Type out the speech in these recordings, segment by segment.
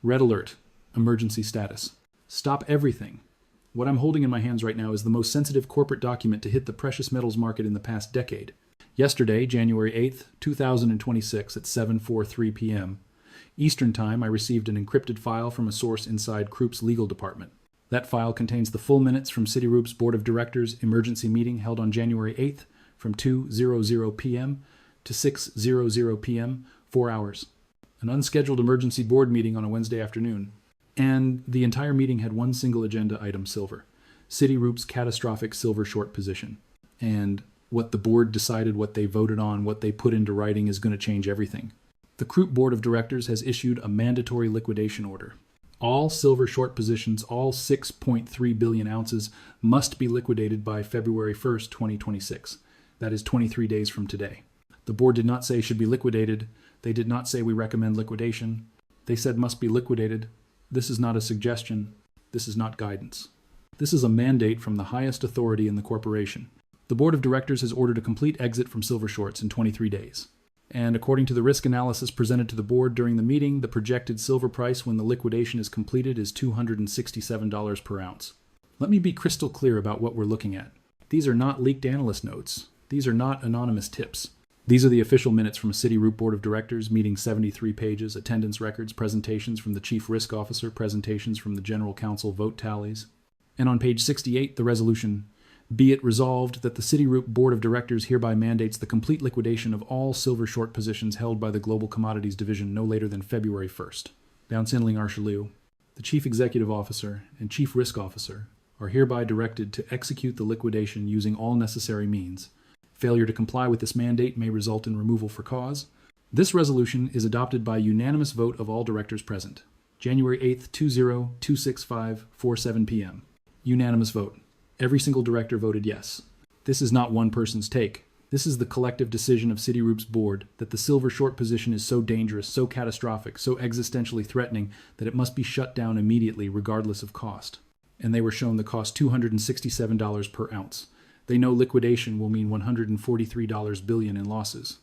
Red alert. Emergency status. Stop everything. What I'm holding in my hands right now is the most sensitive corporate document to hit the precious metals market in the past decade. Yesterday, January 8th, 2026 at 7:43 p.m. Eastern Time, I received an encrypted file from a source inside Kroup's legal department. That file contains the full minutes from Citigroup's Board of Directors emergency meeting held on January 8th from 2:00 p.m. to 6:00 p.m., 4 hours. An unscheduled emergency board meeting on a Wednesday afternoon. And the entire meeting had one single agenda item: silver. Citigroup's catastrophic silver short position. And what the board decided, what they voted on, what they put into writing is going to change everything. The Kroup Board of Directors has issued a mandatory liquidation order. All silver short positions, all 6.3 billion ounces, must be liquidated by February 1st, 2026. That is 23 days from today. The board did not say should be liquidated. They did not say we recommend liquidation. They said must be liquidated. This is not a suggestion. This is not guidance. This is a mandate from the highest authority in the corporation. The board of directors has ordered a complete exit from silver shorts in 23 days. And according to the risk analysis presented to the board during the meeting, the projected silver price when the liquidation is completed is $267 per ounce. Let me be crystal clear about what we're looking at. These are not leaked analyst notes. These are not anonymous tips. These are the official minutes from a Citigroup's Board of Directors, meeting 73 pages, attendance records, presentations from the Chief Risk Officer, presentations from the General Counsel, vote tallies. And on page 68, the resolution: be it resolved that the Citigroup Board of Directors hereby mandates the complete liquidation of all silver short positions held by the Global Commodities Division no later than February 1st. Bouncindling Archelieu, the Chief Executive Officer and Chief Risk Officer are hereby directed to execute the liquidation using all necessary means. Failure to comply with this mandate may result in removal for cause. This resolution is adopted by unanimous vote of all directors present. January 8th, 2:0265:47 p.m. Unanimous vote. Every single director voted yes. This is not one person's take. This is the collective decision of Citigroup's board that the silver short position is so dangerous, so catastrophic, so existentially threatening that it must be shut down immediately regardless of cost. And they were shown the cost $267 per ounce. They know liquidation will mean $143 billion in losses.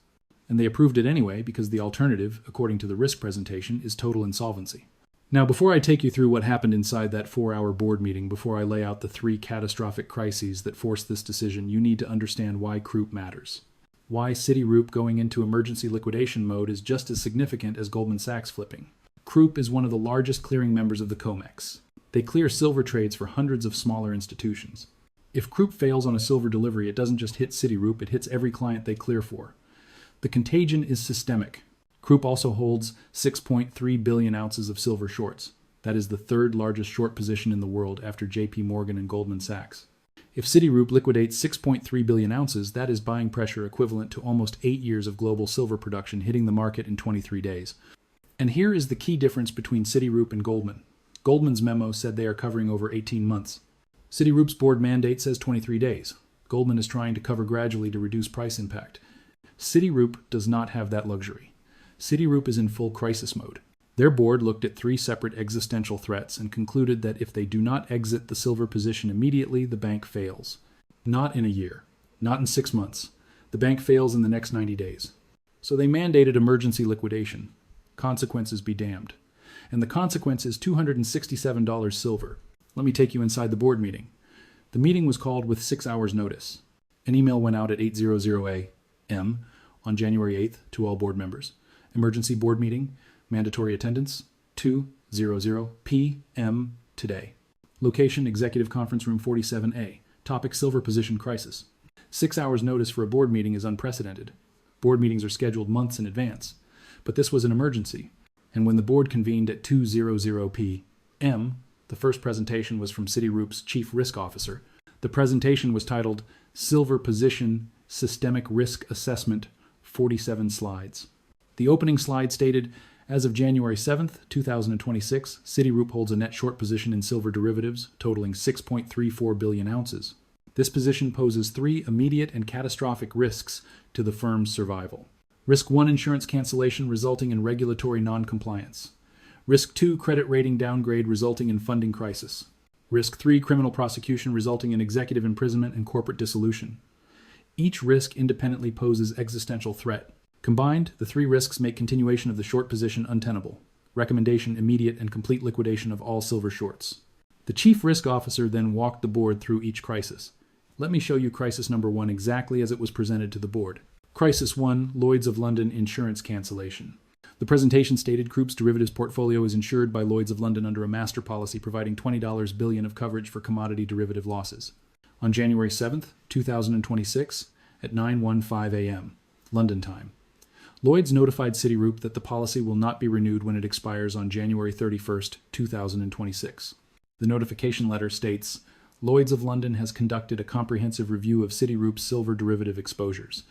And they approved it anyway because the alternative, according to the risk presentation, is total insolvency. Now, before I take you through what happened inside that 4-hour board meeting, before I lay out the 3 catastrophic crises that forced this decision, you need to understand why Kroup matters. Why Citigroup going into emergency liquidation mode is just as significant as Goldman Sachs flipping. Kroup is one of the largest clearing members of the COMEX. They clear silver trades for hundreds of smaller institutions. If Kroup fails on a silver delivery, it doesn't just hit Citigroup, it hits every client they clear for. The contagion is systemic. Kroup also holds 6.3 billion ounces of silver shorts. That is the 3rd largest short position in the world after JP Morgan and Goldman Sachs. If Citigroup liquidates 6.3 billion ounces, that is buying pressure equivalent to almost 8 years of global silver production hitting the market in 23 days. And here is the key difference between Citigroup and Goldman. Goldman's memo said they are covering over 18 months. Citigroup's board mandate says 23 days. Goldman is trying to cover gradually to reduce price impact. Citigroup does not have that luxury. Citigroup is in full crisis mode. Their board looked at 3 separate existential threats and concluded that if they do not exit the silver position immediately, the bank fails. Not in a year. Not in 6 months. The bank fails in the next 90 days. So they mandated emergency liquidation. Consequences be damned. And the consequence is $267 silver. Let me take you inside the board meeting. The meeting was called with 6 hours notice. An email went out at 8:00 a.m. on January 8th to all board members. Emergency board meeting, mandatory attendance, 2:00 p.m. today. Location, Executive Conference Room 47A. Topic: silver position crisis. 6 hours notice for a board meeting is unprecedented. Board meetings are scheduled months in advance. But this was an emergency. And when the board convened at 2:00 p.m., the first presentation was from Citigroup's Chief Risk Officer. The presentation was titled Silver Position Systemic Risk Assessment, 47 slides. The opening slide stated, as of January 7th, 2026, Citigroup holds a net short position in silver derivatives totaling 6.34 billion ounces. This position poses 3 immediate and catastrophic risks to the firm's survival. Risk 1, insurance cancellation resulting in regulatory non-compliance. Risk 2, credit rating downgrade resulting in funding crisis. Risk 3, criminal prosecution resulting in executive imprisonment and corporate dissolution. Each risk independently poses existential threat. Combined, the 3 risks make continuation of the short position untenable. Recommendation: immediate and complete liquidation of all silver shorts. The chief risk officer then walked the board through each crisis. Let me show you crisis number 1 exactly as it was presented to the board. Crisis 1, Lloyd's of London insurance cancellation. The presentation stated Croup's derivatives portfolio is insured by Lloyd's of London under a master policy providing $20 billion of coverage for commodity derivative losses. On January 7th, 2026, at 9:15 a.m., London time, Lloyd's notified Citigroup that the policy will not be renewed when it expires on January 31st, 2026. The notification letter states, Lloyd's of London has conducted a comprehensive review of Citigroup's silver derivative exposures.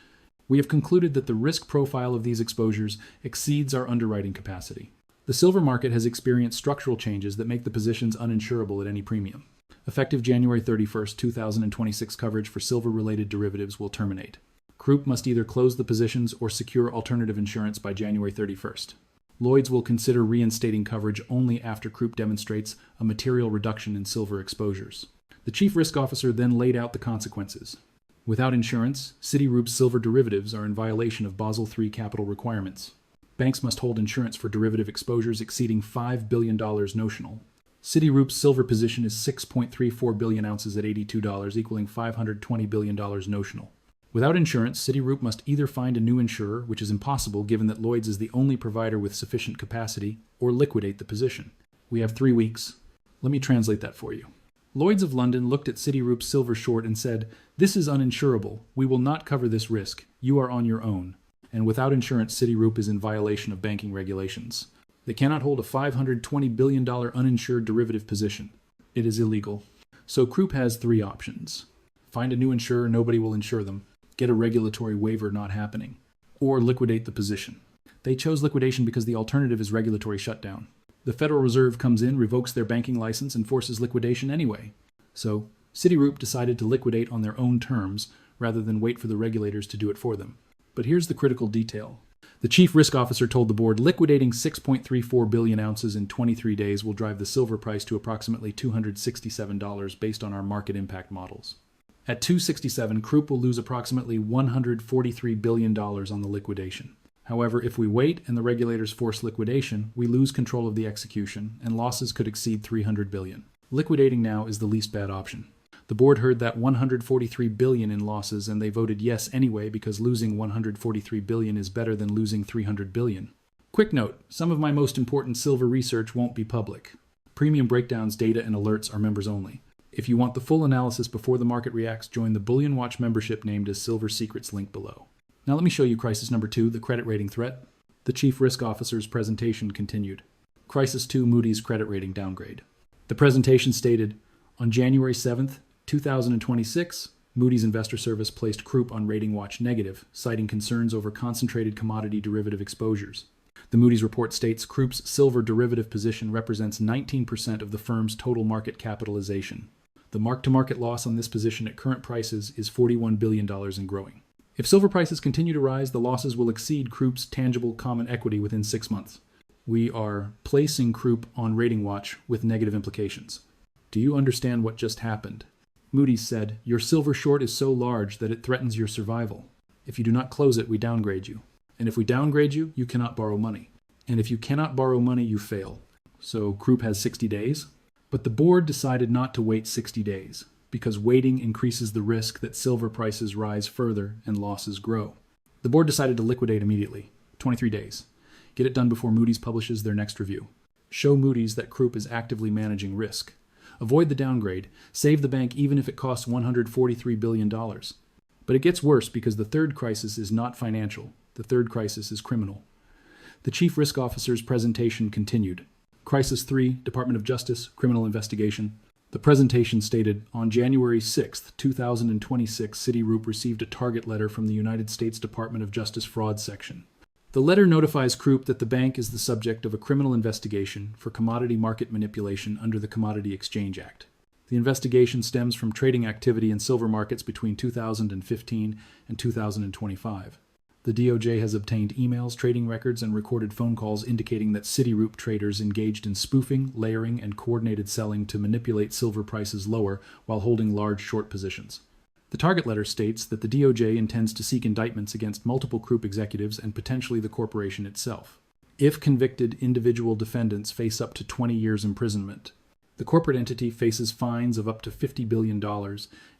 We have concluded that the risk profile of these exposures exceeds our underwriting capacity. The silver market has experienced structural changes that make the positions uninsurable at any premium. Effective January 31st, 2026 coverage for silver-related derivatives will terminate. Croup must either close the positions or secure alternative insurance by January 31st. Lloyd's will consider reinstating coverage only after Croup demonstrates a material reduction in silver exposures. The chief risk officer then laid out the consequences. Without insurance, Citigroup's silver derivatives are in violation of Basel III capital requirements. Banks must hold insurance for derivative exposures exceeding $5 billion notional. Citigroup's silver position is 6.34 billion ounces at $82, equaling $520 billion notional. Without insurance, Citigroup must either find a new insurer, which is impossible given that Lloyd's is the only provider with sufficient capacity, or liquidate the position. We have 3 weeks. Let me translate that for you. Lloyd's of London looked at Citigroup's silver short and said, "This is uninsurable. We will not cover this risk. You are on your own." And without insurance, Citigroup is in violation of banking regulations. They cannot hold a $520 billion uninsured derivative position. It is illegal. So Croup has 3 options. Find a new insurer, nobody will insure them. Get a regulatory waiver not happening. Or liquidate the position. They chose liquidation because the alternative is regulatory shutdown. The Federal Reserve comes in, revokes their banking license, and forces liquidation anyway. So, Citigroup decided to liquidate on their own terms, rather than wait for the regulators to do it for them. But here's the critical detail. The chief risk officer told the board liquidating 6.34 billion ounces in 23 days will drive the silver price to approximately $267 based on our market impact models. At $267, Croup will lose approximately $143 billion on the liquidation. However, if we wait and the regulators force liquidation, we lose control of the execution, and losses could exceed $300 billion. Liquidating now is the least bad option. The board heard that $143 billion in losses, and they voted yes anyway because losing $143 billion is better than losing $300 billion. Quick note, some of my most important silver research won't be public. Premium breakdowns, data, and alerts are members only. If you want the full analysis before the market reacts, join the Bullion Watch membership named as Silver Secrets link below. Now let me show you crisis number 2, the credit rating threat. The chief risk officer's presentation continued. Crisis 2, Moody's credit rating downgrade. The presentation stated, on January 7th, 2026, Moody's Investor Service placed Croup on rating watch negative, citing concerns over concentrated commodity derivative exposures. The Moody's report states Croup's silver derivative position represents 19% of the firm's total market capitalization. The mark-to-market loss on this position at current prices is $41 billion and growing. If silver prices continue to rise, the losses will exceed Croup's tangible common equity within 6 months. We are placing Croup on rating watch with negative implications. Do you understand what just happened? Moody's said, your silver short is so large that it threatens your survival. If you do not close it, we downgrade you. And if we downgrade you, you cannot borrow money. And if you cannot borrow money, you fail. So Croup has 60 days. But the board decided not to wait 60 days, because waiting increases the risk that silver prices rise further and losses grow. The board decided to liquidate immediately, 23 days. Get it done before Moody's publishes their next review. Show Moody's that Croup is actively managing risk. Avoid the downgrade. Save the bank even if it costs $143 billion. But it gets worse because the third crisis is not financial. The third crisis is criminal. The chief risk officer's presentation continued. Crisis 3, Department of Justice, criminal investigation. The presentation stated, on January 6, 2026, Citigroup received a target letter from the United States Department of Justice Fraud Section. The letter notifies Croup that the bank is the subject of a criminal investigation for commodity market manipulation under the Commodity Exchange Act. The investigation stems from trading activity in silver markets between 2015 and 2025. The DOJ has obtained emails, trading records, and recorded phone calls indicating that Citigroup traders engaged in spoofing, layering, and coordinated selling to manipulate silver prices lower while holding large short positions. The target letter states that the DOJ intends to seek indictments against multiple Croup executives and potentially the corporation itself. If convicted, individual defendants face up to 20 years imprisonment. The corporate entity faces fines of up to $50 billion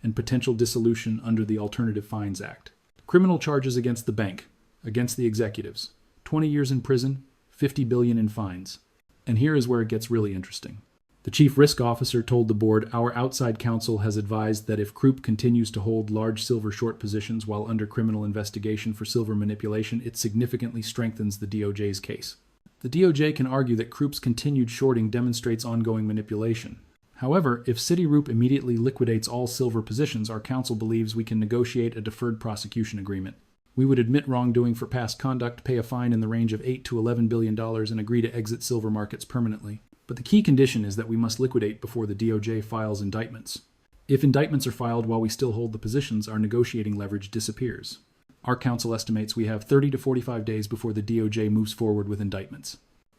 and potential dissolution under the Alternative Fines Act. Criminal charges against the bank, against the executives. 20 years in prison, $50 billion in fines. And here is where it gets really interesting. The chief risk officer told the board, "Our outside counsel has advised that if Krupp continues to hold large silver short positions while under criminal investigation for silver manipulation, it significantly strengthens the DOJ's case." The DOJ can argue that Krupp's continued shorting demonstrates ongoing manipulation. However, if Citigroup immediately liquidates all silver positions, our counsel believes we can negotiate a deferred prosecution agreement. We would admit wrongdoing for past conduct, pay a fine in the range of $8 to $11 billion, and agree to exit silver markets permanently. But the key condition is that we must liquidate before the DOJ files indictments. If indictments are filed while we still hold the positions, our negotiating leverage disappears. Our counsel estimates we have 30 to 45 days before the DOJ moves forward with indictments.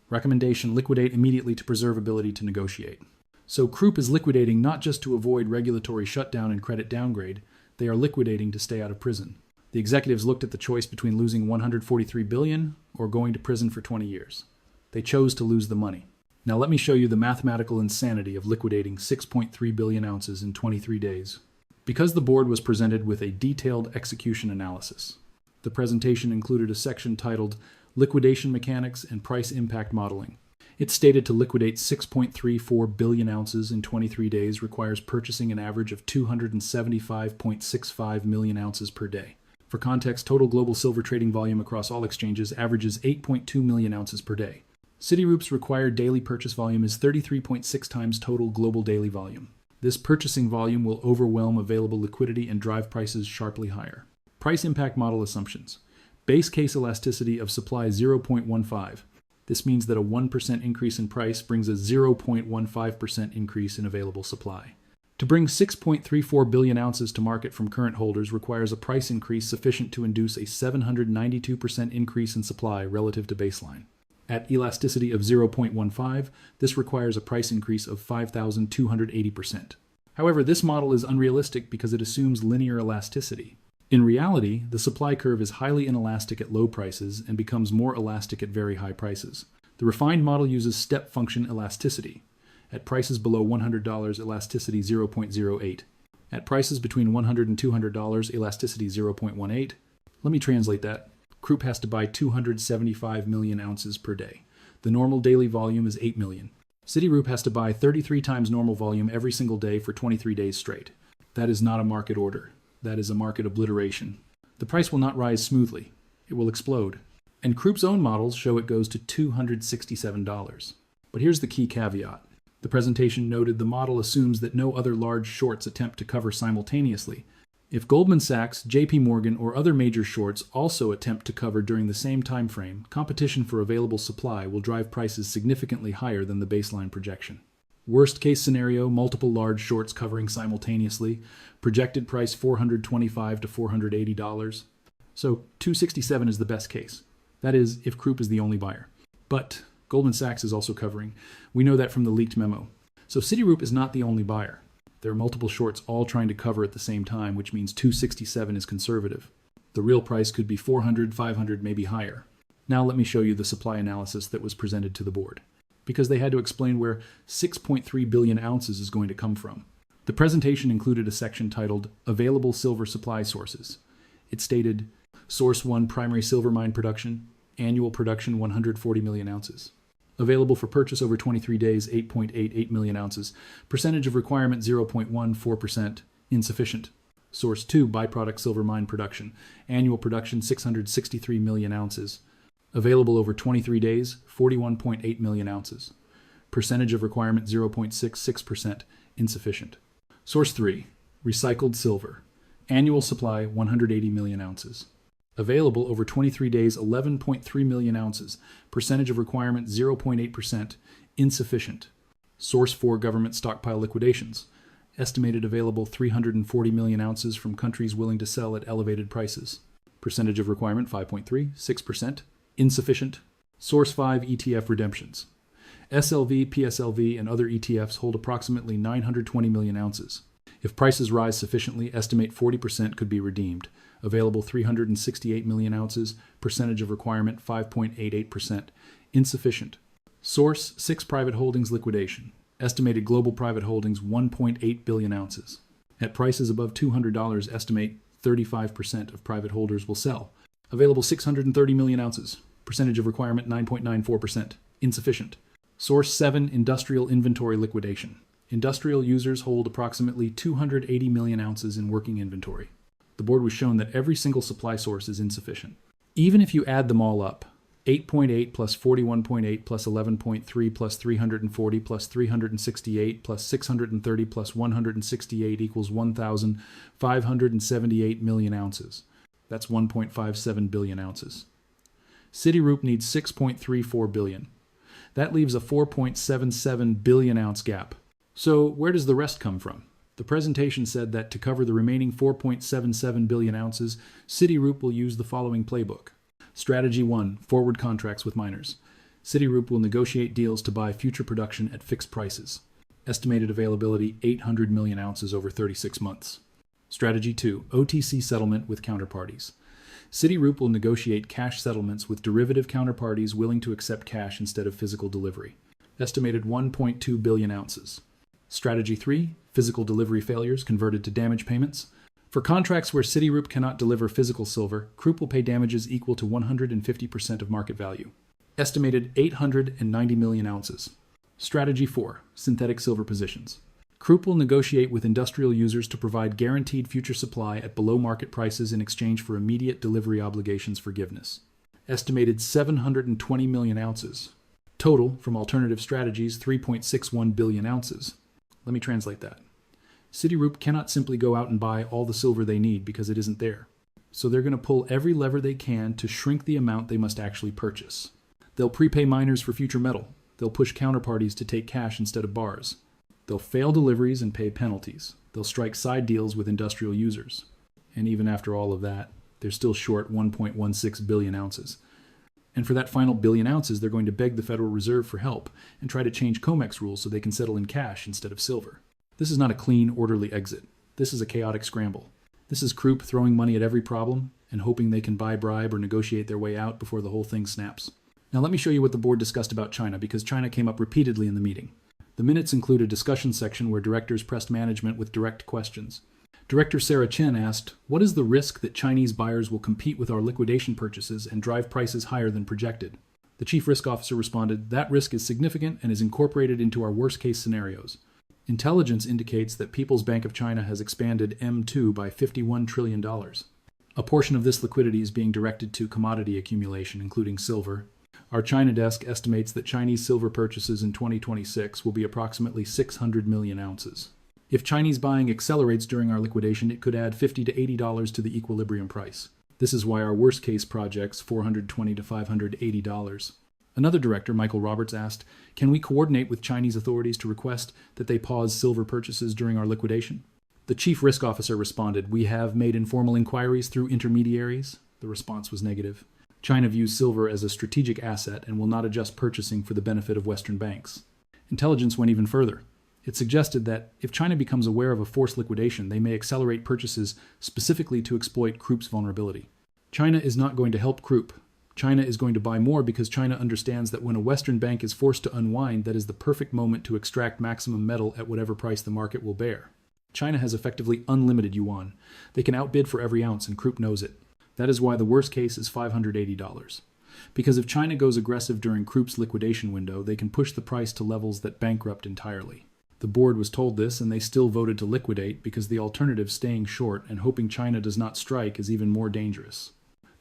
Recommendation: liquidate immediately to preserve ability to negotiate. So Krupp is liquidating not just to avoid regulatory shutdown and credit downgrade, they are liquidating to stay out of prison. The executives looked at the choice between losing $143 billion or going to prison for 20 years. They chose to lose the money. Now let me show you the mathematical insanity of liquidating 6.3 billion ounces in 23 days. Because the board was presented with a detailed execution analysis. The presentation included a section titled Liquidation Mechanics and Price Impact Modeling. It stated to liquidate 6.34 billion ounces in 23 days requires purchasing an average of 275.65 million ounces per day. For context, total global silver trading volume across all exchanges averages 8.2 million ounces per day. Citigroup's required daily purchase volume is 33.6 times total global daily volume. This purchasing volume will overwhelm available liquidity and drive prices sharply higher. Price impact model assumptions. Base case elasticity of supply 0.15. This means that a 1% increase in price brings a 0.15% increase in available supply. To bring 6.34 billion ounces to market from current holders requires a price increase sufficient to induce a 792% increase in supply relative to baseline. At elasticity of 0.15, this requires a price increase of 5,280%. However, this model is unrealistic because it assumes linear elasticity. In reality, the supply curve is highly inelastic at low prices and becomes more elastic at very high prices. The refined model uses step function elasticity. At prices below $100, elasticity 0.08. At prices between $100 and $200, elasticity 0.18. Let me translate that. Krupp has to buy 275 million ounces per day. The normal daily volume is 8 million. Citigroup has to buy 33 times normal volume every single day for 23 days straight. That is not a market order. That is a market obliteration. The price will not rise smoothly. It will explode. And Krupp's own models show it goes to $267. But here's the key caveat. The presentation noted the model assumes that no other large shorts attempt to cover simultaneously. If Goldman Sachs, JP Morgan, or other major shorts also attempt to cover during the same time frame, competition for available supply will drive prices significantly higher than the baseline projection. Worst case scenario, multiple large shorts covering simultaneously, projected price $425 to $480. So $267 is the best case. That is, if Krupp is the only buyer. But Goldman Sachs is also covering. We know that from the leaked memo. So Citigroup is not the only buyer. There are multiple shorts all trying to cover at the same time, which means 267 is conservative. The real price could be 400, 500, maybe higher. Now let me show you the supply analysis that was presented to the board, because they had to explain where 6.3 billion ounces is going to come from. The presentation included a section titled Available Silver Supply Sources. It stated, Source 1 primary silver mine production, annual production 140 million ounces. Available for purchase over 23 days, 8.88 million ounces. Percentage of requirement 0.14%, insufficient. Source 2, byproduct silver mine production. Annual production 663 million ounces. Available over 23 days, 41.8 million ounces. Percentage of requirement 0.66%, insufficient. Source 3, recycled silver. Annual supply 180 million ounces. Available over 23 days, 11.3 million ounces. Percentage of requirement 0.8%, insufficient. Source 4, government stockpile liquidations. Estimated available 340 million ounces from countries willing to sell at elevated prices. Percentage of requirement 5.3, 6%, insufficient. Source 5, ETF redemptions. SLV, PSLV, and other ETFs hold approximately 920 million ounces. If prices rise sufficiently, estimate 40% could be redeemed. Available 368 million ounces, percentage of requirement 5.88%, insufficient. Source, 6 private holdings liquidation. Estimated global private holdings 1.8 billion ounces. At prices above $200, estimate 35% of private holders will sell. Available 630 million ounces. Percentage of requirement 9.94%. Insufficient. Source 7 industrial inventory liquidation. Industrial users hold approximately 280 million ounces in working inventory. The board was shown that every single supply source is insufficient. Even if you add them all up, 8.8 plus 41.8 plus 11.3 plus 340 plus 368 plus 630 plus 168 equals 1,578 million ounces. That's 1.57 billion ounces. Citigroup needs 6.34 billion. That leaves a 4.77 billion ounce gap. So where does the rest come from? The presentation said that to cover the remaining 4.77 billion ounces, Citigroup will use the following playbook. Strategy 1, forward contracts with miners. Citigroup will negotiate deals to buy future production at fixed prices. Estimated availability 800 million ounces over 36 months. Strategy 2, OTC settlement with counterparties. Citigroup will negotiate cash settlements with derivative counterparties willing to accept cash instead of physical delivery. Estimated 1.2 billion ounces. Strategy 3, physical delivery failures converted to damage payments. For contracts where Citigroup cannot deliver physical silver, Krupp will pay damages equal to 150% of market value. Estimated 890 million ounces. Strategy 4, synthetic silver positions. Krupp will negotiate with industrial users to provide guaranteed future supply at below market prices in exchange for immediate delivery obligations forgiveness. Estimated 720 million ounces. Total, from alternative strategies, 3.61 billion ounces. Let me translate that. Citigroup cannot simply go out and buy all the silver they need because it isn't there. So they're going to pull every lever they can to shrink the amount they must actually purchase. They'll prepay miners for future metal. They'll push counterparties to take cash instead of bars. They'll fail deliveries and pay penalties. They'll strike side deals with industrial users. And even after all of that, they're still short 1.16 billion ounces. And for that final billion ounces, they're going to beg the Federal Reserve for help and try to change COMEX rules so they can settle in cash instead of silver. This is not a clean, orderly exit. This is a chaotic scramble. This is Krupp throwing money at every problem and hoping they can buy, bribe, or negotiate their way out before the whole thing snaps. Now let me show you what the board discussed about China, because China came up repeatedly in the meeting. The minutes include a discussion section where directors pressed management with direct questions. Director Sarah Chen asked, "What is the risk that Chinese buyers will compete with our liquidation purchases and drive prices higher than projected?" The chief risk officer responded, "That risk is significant and is incorporated into our worst-case scenarios. Intelligence indicates that People's Bank of China has expanded M2 by $51 trillion. A portion of this liquidity is being directed to commodity accumulation, including silver. Our China desk estimates that Chinese silver purchases in 2026 will be approximately 600 million ounces. If Chinese buying accelerates during our liquidation, it could add $50 to $80 to the equilibrium price. This is why our worst-case projects $420 to $580. Another director, Michael Roberts, asked, "Can we coordinate with Chinese authorities to request that they pause silver purchases during our liquidation?" The chief risk officer responded, "We have made informal inquiries through intermediaries." The response was negative. China views silver as a strategic asset and will not adjust purchasing for the benefit of Western banks. Intelligence went even further. It suggested that if China becomes aware of a forced liquidation, they may accelerate purchases specifically to exploit Krupp's vulnerability. China is not going to help Krupp. China is going to buy more because China understands that when a Western bank is forced to unwind, that is the perfect moment to extract maximum metal at whatever price the market will bear. China has effectively unlimited yuan. They can outbid for every ounce, and Krupp knows it. That is why the worst case is $580. Because if China goes aggressive during Krupp's liquidation window, they can push the price to levels that bankrupt entirely. The board was told this, and they still voted to liquidate because the alternative, staying short and hoping China does not strike, is even more dangerous.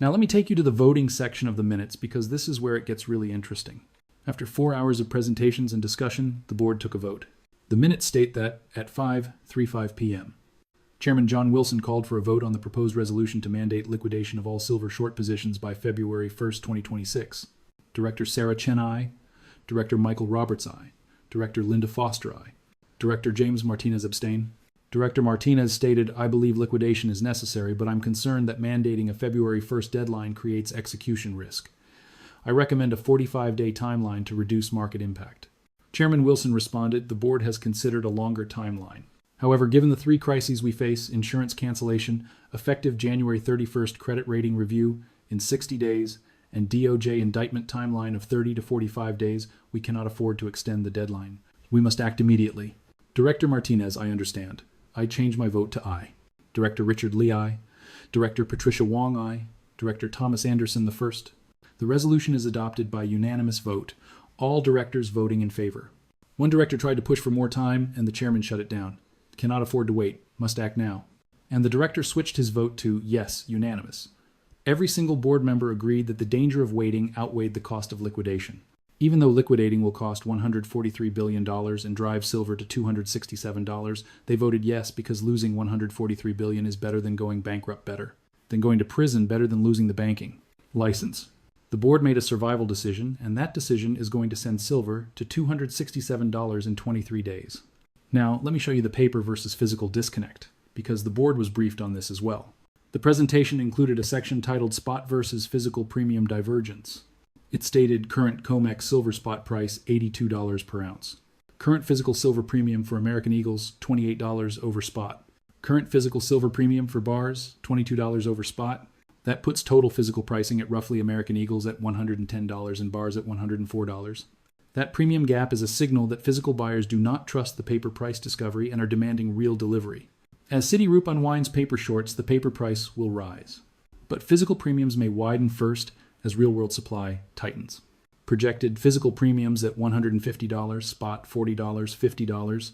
Now let me take you to the voting section of the minutes, because this is where it gets really interesting. After 4 hours of presentations and discussion, the board took a vote. The minutes state that at 5:35 p.m., Chairman John Wilson called for a vote on the proposed resolution to mandate liquidation of all silver short positions by February 1st, 2026. Director Sarah Chen, aye. Director Michael Roberts, aye. Director Linda Foster, aye. Director James Martinez abstain. Director Martinez stated, "I believe liquidation is necessary, but I'm concerned that mandating a February 1st deadline creates execution risk. I recommend a 45-day timeline to reduce market impact." Chairman Wilson responded, "The board has considered a longer timeline. However, given the 3 crises we face, insurance cancellation, effective January 31st credit rating review in 60 days, and DOJ indictment timeline of 30 to 45 days, we cannot afford to extend the deadline. We must act immediately. Director Martinez, I understand. I change my vote to aye. Director Richard Lee, aye. Director Patricia Wong, aye. Director Thomas Anderson the first. The resolution is adopted by unanimous vote, all directors voting in favor. One director tried to push for more time, and the chairman shut it down. Cannot afford to wait. Must act now. And the director switched his vote to yes, unanimous. Every single board member agreed that the danger of waiting outweighed the cost of liquidation. Even though liquidating will cost $143 billion and drive silver to $267, they voted yes because losing $143 billion is better than going bankrupt better, than going to prison better than losing the banking license. The board made a survival decision, and that decision is going to send silver to $267 in 23 days. Now, let me show you the paper versus physical disconnect, because the board was briefed on this as well. The presentation included a section titled Spot versus Physical Premium Divergence. It stated current COMEX silver spot price $82 per ounce. Current physical silver premium for American Eagles, $28 over spot. Current physical silver premium for bars, $22 over spot. That puts total physical pricing at roughly American Eagles at $110 and bars at $104. That premium gap is a signal that physical buyers do not trust the paper price discovery and are demanding real delivery. As Citigroup unwinds paper shorts, the paper price will rise. But physical premiums may widen first as real-world supply tightens. Projected physical premiums at $150, spot $40, $50.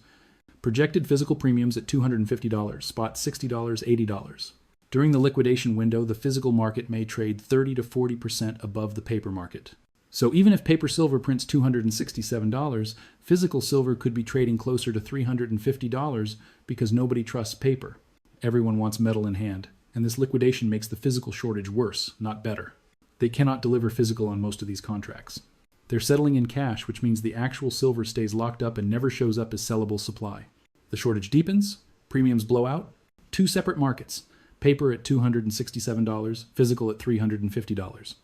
Projected physical premiums at $250, spot $60, $80. During the liquidation window, the physical market may trade 30 to 40% above the paper market. So even if paper silver prints $267, physical silver could be trading closer to $350 because nobody trusts paper. Everyone wants metal in hand, and this liquidation makes the physical shortage worse, not better. They cannot deliver physical on most of these contracts. They're settling in cash, which means the actual silver stays locked up and never shows up as sellable supply. The shortage deepens, premiums blow out. Two separate markets, paper at $267, physical at $350.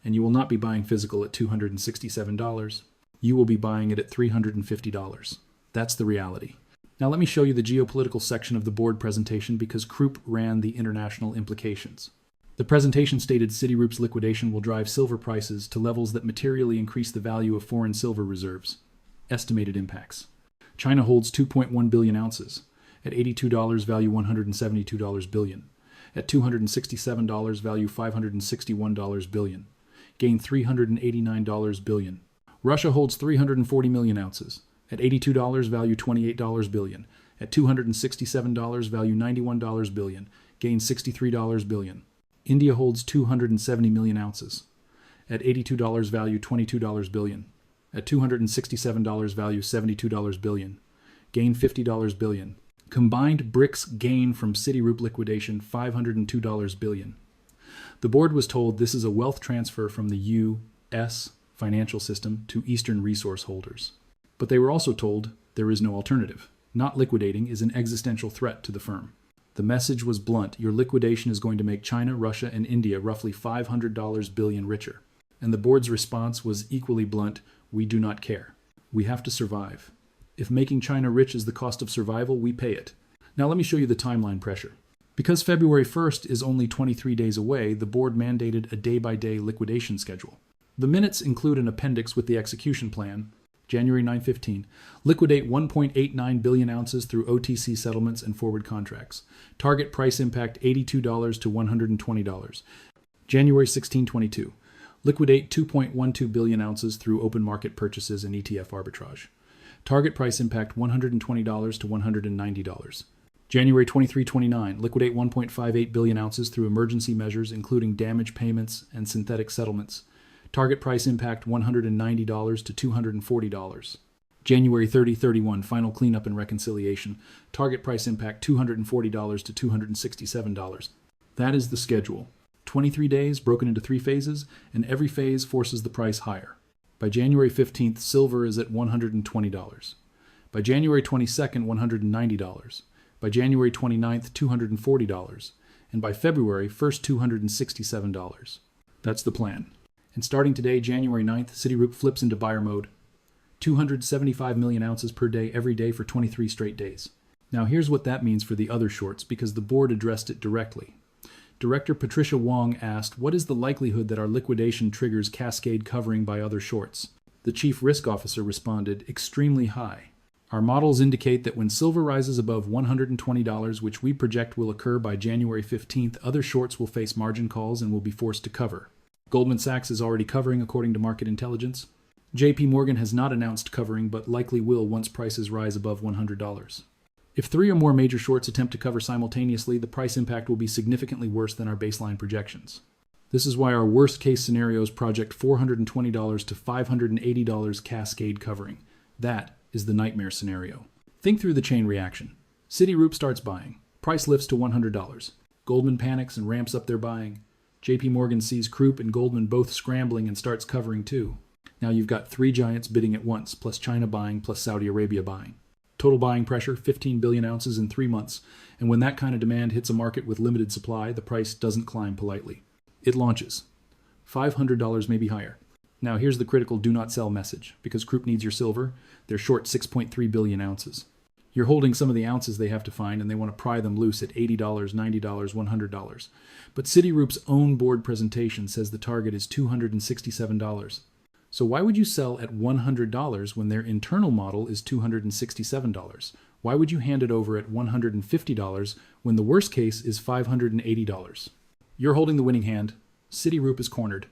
And you will not be buying physical at $267. You will be buying it at $350. That's the reality. Now let me show you the geopolitical section of the board presentation because Krupp ran the international implications. The presentation stated Citigroup's liquidation will drive silver prices to levels that materially increase the value of foreign silver reserves. Estimated impacts. China holds 2.1 billion ounces. At $82, value $172 billion. At $267, value $561 billion. Gain $389 billion. Russia holds 340 million ounces. At $82, value $28 billion. At $267, value $91 billion. Gain $63 billion. India holds 270 million ounces. At $82, value $22 billion. At $267, value $72 billion. Gain $50 billion. Combined BRICS gain from Citigroup liquidation $502 billion. The board was told this is a wealth transfer from the U.S. financial system to Eastern resource holders. But they were also told there is no alternative. Not liquidating is an existential threat to the firm. The message was blunt. Your liquidation is going to make China, Russia, and India roughly $500 billion richer. And the board's response was equally blunt. We do not care. We have to survive. If making China rich is the cost of survival, we pay it. Now let me show you the timeline pressure. Because February 1st is only 23 days away, the board mandated a day-by-day liquidation schedule. The minutes include an appendix with the execution plan. January 9-15, liquidate 1.89 billion ounces through OTC settlements and forward contracts. Target price impact $82 to $120. January 16-22, liquidate 2.12 billion ounces through open market purchases and ETF arbitrage. Target price impact $120 to $190. January 23-29, liquidate 1.58 billion ounces through emergency measures including damage payments and synthetic settlements. Target price impact $190 to $240. January 30-31, final cleanup and reconciliation. Target price impact $240 to $267. That is the schedule. 23 days broken into 3 phases, and every phase forces the price higher. By January 15th, silver is at $120. By January 22nd, $190. By January 29th, $240. And by February 1st, $267. That's the plan. And starting today, January 9th, Citigroup flips into buyer mode. 275 million ounces per day every day for 23 straight days. Now here's what that means for the other shorts because the board addressed it directly. Director Patricia Wong asked, "What is the likelihood that our liquidation triggers cascade covering by other shorts?" The chief risk officer responded, "Extremely high. Our models indicate that when silver rises above $120, which we project will occur by January 15th, other shorts will face margin calls and will be forced to cover. Goldman Sachs is already covering according to market intelligence. JP Morgan has not announced covering, but likely will once prices rise above $100. If 3 or more major shorts attempt to cover simultaneously, the price impact will be significantly worse than our baseline projections. This is why our worst-case scenarios project $420 to $580 cascade covering. That is the nightmare scenario. Think through the chain reaction. Citigroup starts buying. Price lifts to $100. Goldman panics and ramps up their buying. JP Morgan sees Krupp and Goldman both scrambling and starts covering too. Now you've got 3 giants bidding at once, plus China buying, plus Saudi Arabia buying. Total buying pressure, 15 billion ounces in 3 months. And when that kind of demand hits a market with limited supply, the price doesn't climb politely. It launches. $500, maybe higher. Now here's the critical do not sell message. Because Krupp needs your silver, they're short 6.3 billion ounces. You're holding some of the ounces they have to find, and they want to pry them loose at $80, $90, $100. But Citigroup's own board presentation says the target is $267. So why would you sell at $100 when their internal model is $267? Why would you hand it over at $150 when the worst case is $580? You're holding the winning hand. Citigroup is cornered.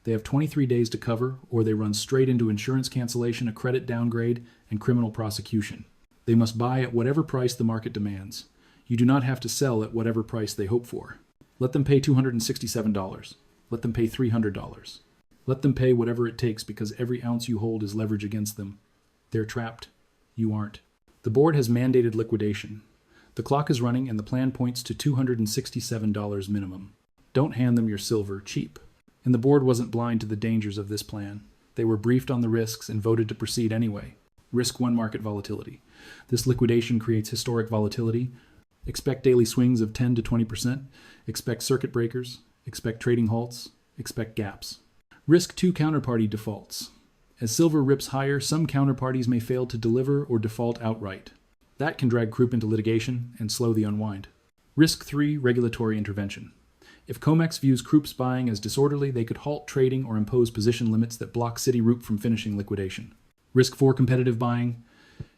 They have 23 days to cover, or they run straight into insurance cancellation, a credit downgrade, and criminal prosecution. They must buy at whatever price the market demands. You do not have to sell at whatever price they hope for. Let them pay $267. Let them pay $300. Let them pay whatever it takes, because every ounce you hold is leverage against them. They're trapped. You aren't. The board has mandated liquidation. The clock is running, and the plan points to $267 minimum. Don't hand them your silver cheap. And the board wasn't blind to the dangers of this plan. They were briefed on the risks and voted to proceed anyway. Risk 1, market volatility. This liquidation creates historic volatility. Expect daily swings of 10 to 20%. Expect circuit breakers. Expect trading halts. Expect gaps. Risk 2, counterparty defaults. As silver rips higher, some counterparties may fail to deliver or default outright. That can drag Krupp into litigation and slow the unwind. Risk 3, regulatory intervention. If COMEX views Krupp's buying as disorderly, they could halt trading or impose position limits that block Citigroup from finishing liquidation. Risk 4, competitive buying.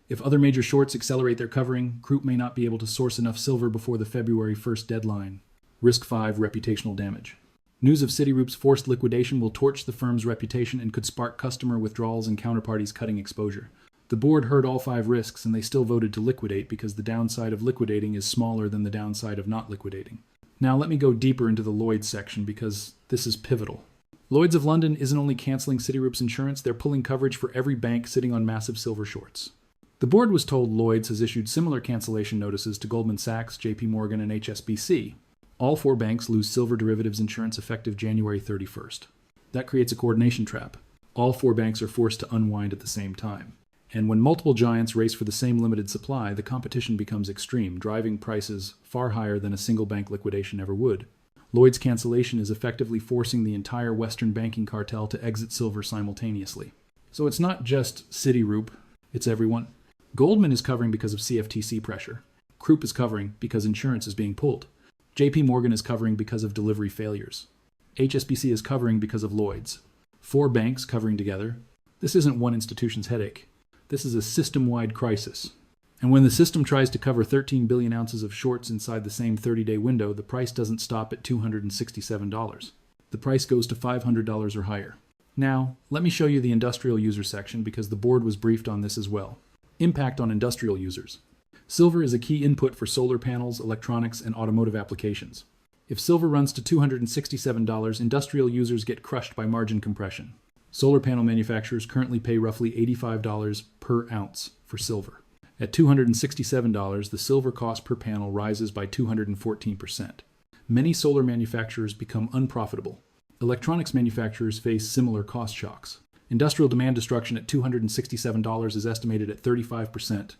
If other major shorts accelerate their covering, Krupp may not be able to source enough silver before the February 1st deadline. Risk 5, reputational damage. News of Citigroup's forced liquidation will torch the firm's reputation and could spark customer withdrawals and counterparties cutting exposure. The board heard all 5 risks, and they still voted to liquidate because the downside of liquidating is smaller than the downside of not liquidating. Now let me go deeper into the Lloyds section because this is pivotal. Lloyds of London isn't only canceling Citigroup's insurance, they're pulling coverage for every bank sitting on massive silver shorts. The board was told Lloyds has issued similar cancellation notices to Goldman Sachs, JP Morgan, and HSBC. All 4 banks lose silver derivatives insurance effective January 31st. That creates a coordination trap. All 4 banks are forced to unwind at the same time. And when multiple giants race for the same limited supply, the competition becomes extreme, driving prices far higher than a single bank liquidation ever would. Lloyd's cancellation is effectively forcing the entire Western banking cartel to exit silver simultaneously. So it's not just Citigroup, it's everyone. Goldman is covering because of CFTC pressure. Krupp is covering because insurance is being pulled. JP Morgan is covering because of delivery failures. HSBC is covering because of Lloyd's. 4 banks covering together. This isn't one institution's headache. This is a system-wide crisis. And when the system tries to cover 13 billion ounces of shorts inside the same 30-day window, the price doesn't stop at $267. The price goes to $500 or higher. Now, let me show you the industrial user section because the board was briefed on this as well. Impact on industrial users. Silver is a key input for solar panels, electronics, and automotive applications. If silver runs to $267, industrial users get crushed by margin compression. Solar panel manufacturers currently pay roughly $85 per ounce for silver. At $267, the silver cost per panel rises by 214%. Many solar manufacturers become unprofitable. Electronics manufacturers face similar cost shocks. Industrial demand destruction at $267 is estimated at 35%.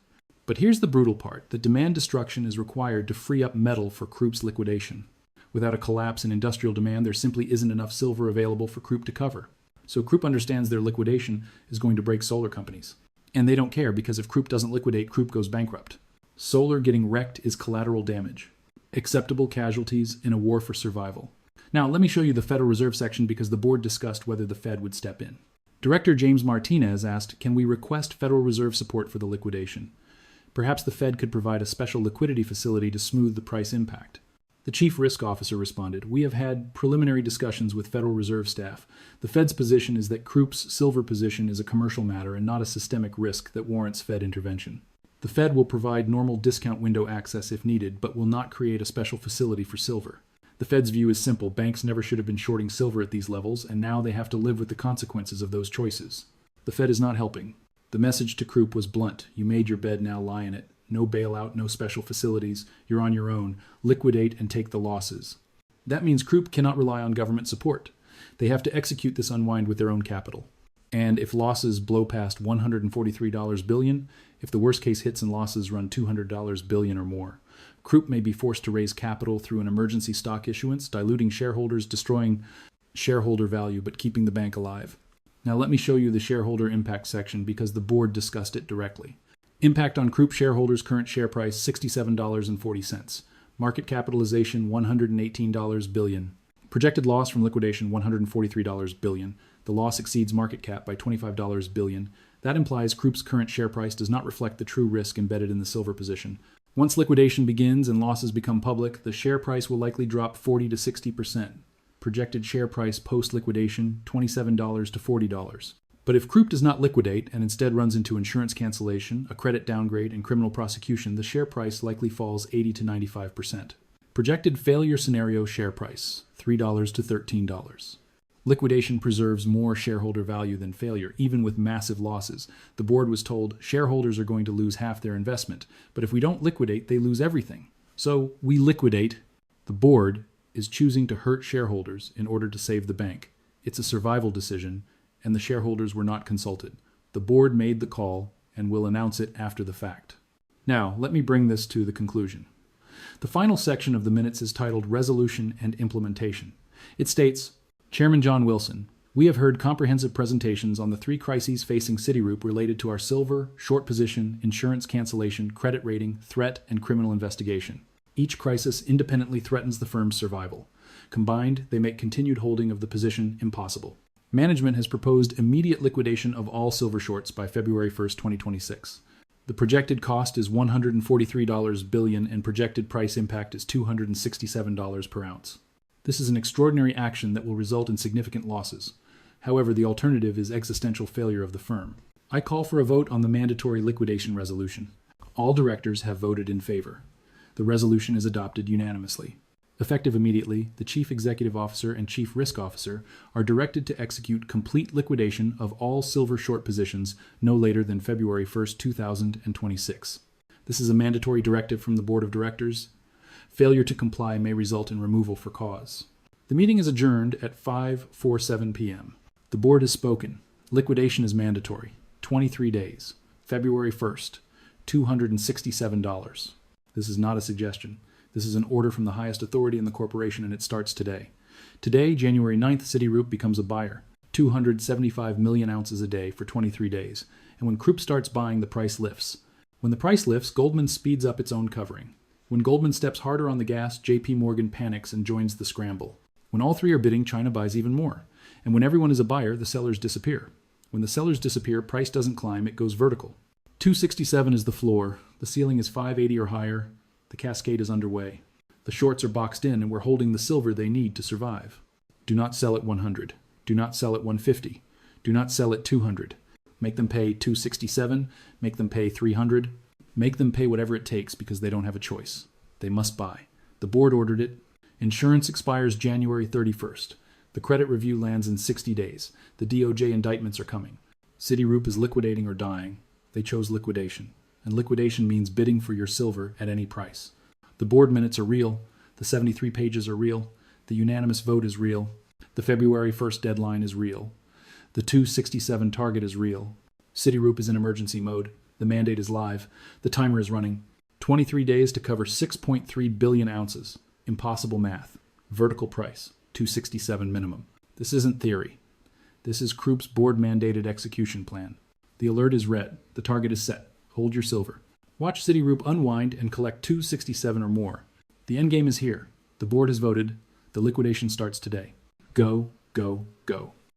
But here's the brutal part. The demand destruction is required to free up metal for Krupp's liquidation. Without a collapse in industrial demand, there simply isn't enough silver available for Krupp to cover. So Krupp understands their liquidation is going to break solar companies. And they don't care because if Krupp doesn't liquidate, Krupp goes bankrupt. Solar getting wrecked is collateral damage. acceptable casualties in a war for survival. Now, let me show you the Federal Reserve section because the board discussed whether the Fed would step in. Director James Martinez asked, can we request Federal Reserve support for the liquidation? Perhaps the Fed could provide a special liquidity facility to smooth the price impact. The Chief Risk Officer responded, we have had preliminary discussions with Federal Reserve staff. The Fed's position is that Krupp's silver position is a commercial matter and not a systemic risk that warrants Fed intervention. The Fed will provide normal discount window access if needed, but will not create a special facility for silver. The Fed's view is simple. Banks never should have been shorting silver at these levels, and now they have to live with the consequences of those choices. The Fed is not helping. The message to Krupp was blunt. You made your bed, now lie in it. No bailout, no special facilities. You're on your own. Liquidate and take the losses. That means Krupp cannot rely on government support. They have to execute this unwind with their own capital. And if losses blow past $143 billion, if the worst case hits and losses run $200 billion or more, Krupp may be forced to raise capital through an emergency stock issuance, diluting shareholders, destroying shareholder value, but keeping the bank alive. Now let me show you the shareholder impact section because the board discussed it directly. Impact on Krupp shareholders' current share price, $67.40. Market capitalization, $118 billion. Projected loss from liquidation, $143 billion. The loss exceeds market cap by $25 billion. That implies Krupp's current share price does not reflect the true risk embedded in the silver position. Once liquidation begins and losses become public, the share price will likely drop 40 to 60%. Projected share price post-liquidation, $27 to $40. But if Krupp does not liquidate and instead runs into insurance cancellation, a credit downgrade, and criminal prosecution, the share price likely falls 80 to 95%. Projected failure scenario share price, $3 to $13. Liquidation preserves more shareholder value than failure, even with massive losses. The board was told shareholders are going to lose half their investment, but if we don't liquidate, they lose everything. So we liquidate. The board is choosing to hurt shareholders in order to save the bank. It's a survival decision, and the shareholders were not consulted. The board made the call and will announce it after the fact. Now, let me bring this to the conclusion. The final section of the minutes is titled Resolution and Implementation. It states, Chairman John Wilson, we have heard comprehensive presentations on the three crises facing Citigroup related to our silver, short position, insurance cancellation, credit rating, threat, and criminal investigation. Each crisis independently threatens the firm's survival. Combined, they make continued holding of the position impossible. Management has proposed immediate liquidation of all silver shorts by February 1st, 2026. The projected cost is $143 billion and projected price impact is $267 per ounce. This is an extraordinary action that will result in significant losses. However, the alternative is existential failure of the firm. I call for a vote on the mandatory liquidation resolution. All directors have voted in favor. The resolution is adopted unanimously. Effective immediately, the Chief Executive Officer and Chief Risk Officer are directed to execute complete liquidation of all silver short positions no later than February 1st, 2026. This is a mandatory directive from the Board of Directors. Failure to comply may result in removal for cause. The meeting is adjourned at 5:47 p.m. The board has spoken. Liquidation is mandatory. 23 days. February 1st. $267. This is not a suggestion. This is an order from the highest authority in the corporation, and it starts today. Today, January 9th, Citigroup becomes a buyer. 275 million ounces a day for 23 days. And when Krupp starts buying, the price lifts. When the price lifts, Goldman speeds up its own covering. When Goldman steps harder on the gas, JP Morgan panics and joins the scramble. When all three are bidding, China buys even more. And when everyone is a buyer, the sellers disappear. When the sellers disappear, price doesn't climb, it goes vertical. 267 is the floor. The ceiling is 580 or higher. The cascade is underway. The shorts are boxed in and we're holding the silver they need to survive. Do not sell at 100. Do not sell at 150. Do not sell at 200. Make them pay 267. Make them pay 300. Make them pay whatever it takes because they don't have a choice. They must buy. The board ordered it. Insurance expires January 31st. The credit review lands in 60 days. The DOJ indictments are coming. Citigroup is liquidating or dying. They chose liquidation. And liquidation means bidding for your silver at any price. The board minutes are real. The 73 pages are real. The unanimous vote is real. The February 1st deadline is real. The 267 target is real. Citigroup is in emergency mode. The mandate is live. The timer is running. 23 days to cover 6.3 billion ounces. Impossible math. Vertical price. 267 minimum. This isn't theory. This is Krupp's board-mandated execution plan. The alert is red. The target is set. Hold your silver. Watch Citigroup unwind and collect 267 or more. The endgame is here. The board has voted. The liquidation starts today. Go, go, go.